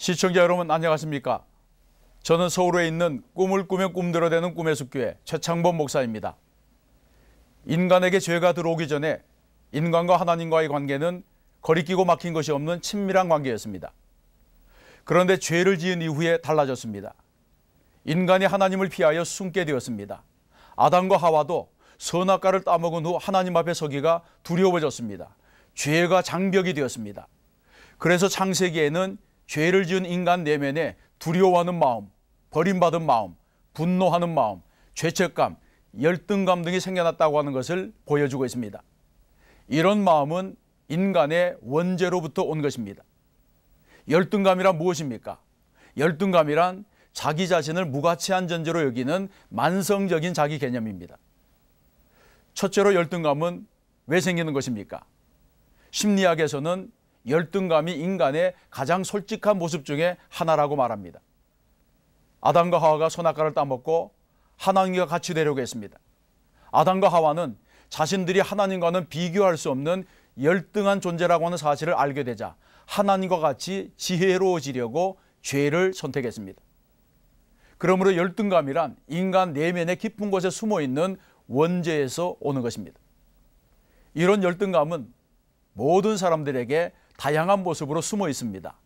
시청자 여러분 안녕하십니까? 저는 서울에 있는 꿈을 꾸며 꿈대로되는 꿈의 숲교회 최창범 목사입니다. 인간에게 죄가 들어오기 전에 인간과 하나님과의 관계는 거리끼고 막힌 것이 없는 친밀한 관계였습니다. 그런데 죄를 지은 이후에 달라졌습니다. 인간이 하나님을 피하여 숨게 되었습니다. 아담과 하와도 선악과를 따먹은 후 하나님 앞에 서기가 두려워졌습니다. 죄가 장벽이 되었습니다. 그래서 창세기에는 죄를 지은 인간 내면에 두려워하는 마음, 버림받은 마음, 분노하는 마음, 죄책감, 열등감 등이 생겨났다고 하는 것을 보여주고 있습니다. 이런 마음은 인간의 원죄로부터 온 것입니다. 열등감이란 무엇입니까? 열등감이란 자기 자신을 무가치한 존재로 여기는 만성적인 자기 개념입니다. 첫째로 열등감은 왜 생기는 것입니까? 심리학에서는 열등감이 인간의 가장 솔직한 모습 중에 하나라고 말합니다. 아담과 하와가 선악과를 따먹고 하나님과 같이 되려고 했습니다. 아담과 하와는 자신들이 하나님과는 비교할 수 없는 열등한 존재라고 하는 사실을 알게 되자 하나님과 같이 지혜로워지려고 죄를 선택했습니다. 그러므로 열등감이란 인간 내면의 깊은 곳에 숨어있는 원죄에서 오는 것입니다. 이런 열등감은 모든 사람들에게 다양한 모습으로 숨어 있습니다.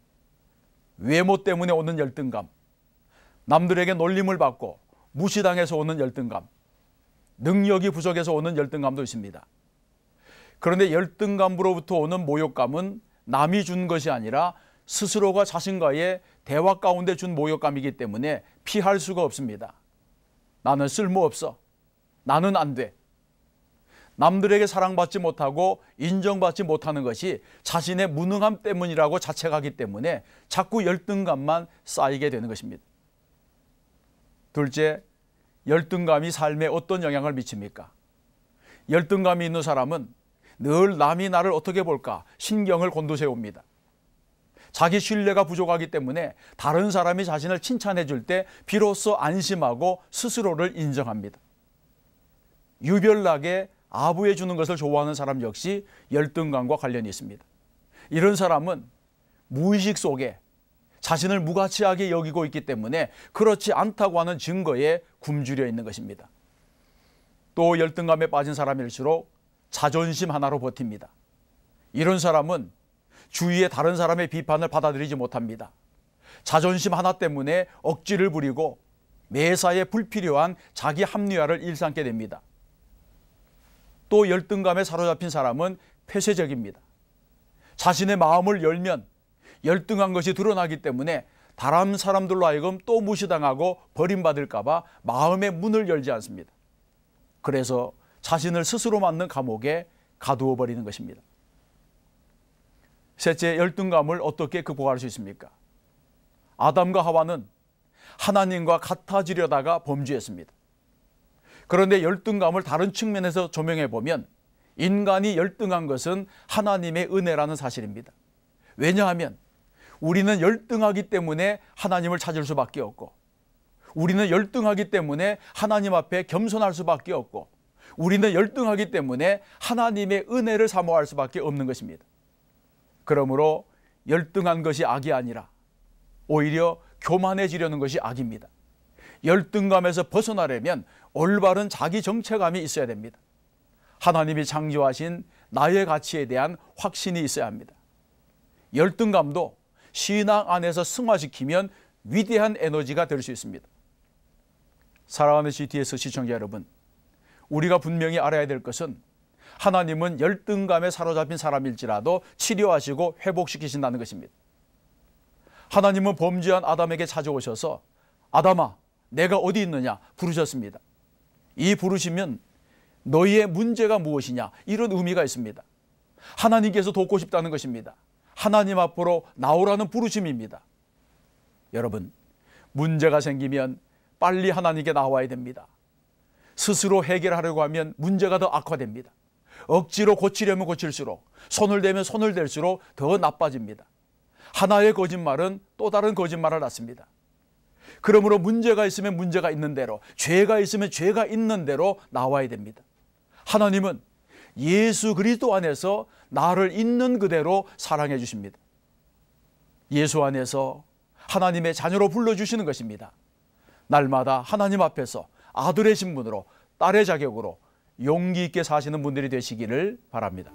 외모 때문에 오는 열등감, 남들에게 놀림을 받고 무시당해서 오는 열등감, 능력이 부족해서 오는 열등감도 있습니다. 그런데 열등감으로부터 오는 모욕감은 남이 준 것이 아니라 스스로가 자신과의 대화 가운데 준 모욕감이기 때문에 피할 수가 없습니다. 나는 쓸모없어. 나는 안 돼. 남들에게 사랑받지 못하고 인정받지 못하는 것이 자신의 무능함 때문이라고 자책하기 때문에 자꾸 열등감만 쌓이게 되는 것입니다. 둘째, 열등감이 삶에 어떤 영향을 미칩니까? 열등감이 있는 사람은 늘 남이 나를 어떻게 볼까 신경을 곤두세웁니다. 자기 신뢰가 부족하기 때문에 다른 사람이 자신을 칭찬해 줄 때 비로소 안심하고 스스로를 인정합니다. 유별나게 아부해 주는 것을 좋아하는 사람 역시 열등감과 관련이 있습니다. 이런 사람은 무의식 속에 자신을 무가치하게 여기고 있기 때문에 그렇지 않다고 하는 증거에 굶주려 있는 것입니다. 또 열등감에 빠진 사람일수록 자존심 하나로 버팁니다. 이런 사람은 주위의 다른 사람의 비판을 받아들이지 못합니다. 자존심 하나 때문에 억지를 부리고 매사에 불필요한 자기 합리화를 일삼게 됩니다. 또 열등감에 사로잡힌 사람은 폐쇄적입니다. 자신의 마음을 열면 열등한 것이 드러나기 때문에 다른 사람들로 하여금 또 무시당하고 버림받을까 봐 마음의 문을 열지 않습니다. 그래서 자신을 스스로 맞는 감옥에 가두어 버리는 것입니다. 셋째, 열등감을 어떻게 극복할 수 있습니까? 아담과 하와는 하나님과 같아지려다가 범죄했습니다. 그런데 열등감을 다른 측면에서 조명해 보면 인간이 열등한 것은 하나님의 은혜라는 사실입니다. 왜냐하면 우리는 열등하기 때문에 하나님을 찾을 수밖에 없고, 우리는 열등하기 때문에 하나님 앞에 겸손할 수밖에 없고, 우리는 열등하기 때문에 하나님의 은혜를 사모할 수밖에 없는 것입니다. 그러므로 열등한 것이 악이 아니라 오히려 교만해지려는 것이 악입니다. 열등감에서 벗어나려면 올바른 자기 정체감이 있어야 됩니다. 하나님이 창조하신 나의 가치에 대한 확신이 있어야 합니다. 열등감도 신앙 안에서 승화시키면 위대한 에너지가 될 수 있습니다. 사랑하는 GTS 시청자 여러분, 우리가 분명히 알아야 될 것은 하나님은 열등감에 사로잡힌 사람일지라도 치료하시고 회복시키신다는 것입니다. 하나님은 범죄한 아담에게 찾아오셔서 아담아, 내가 어디 있느냐 부르셨습니다. 이 부르시면 너희의 문제가 무엇이냐 이런 의미가 있습니다. 하나님께서 돕고 싶다는 것입니다. 하나님 앞으로 나오라는 부르심입니다. 여러분, 문제가 생기면 빨리 하나님께 나와야 됩니다. 스스로 해결하려고 하면 문제가 더 악화됩니다. 억지로 고치려면 고칠수록, 손을 대면 손을 댈수록 더 나빠집니다. 하나의 거짓말은 또 다른 거짓말을 낳습니다. 그러므로 문제가 있으면 문제가 있는 대로, 죄가 있으면 죄가 있는 대로 나와야 됩니다. 하나님은 예수 그리스도 안에서 나를 있는 그대로 사랑해 주십니다. 예수 안에서 하나님의 자녀로 불러주시는 것입니다. 날마다 하나님 앞에서 아들의 신분으로, 딸의 자격으로 용기 있게 사시는 분들이 되시기를 바랍니다.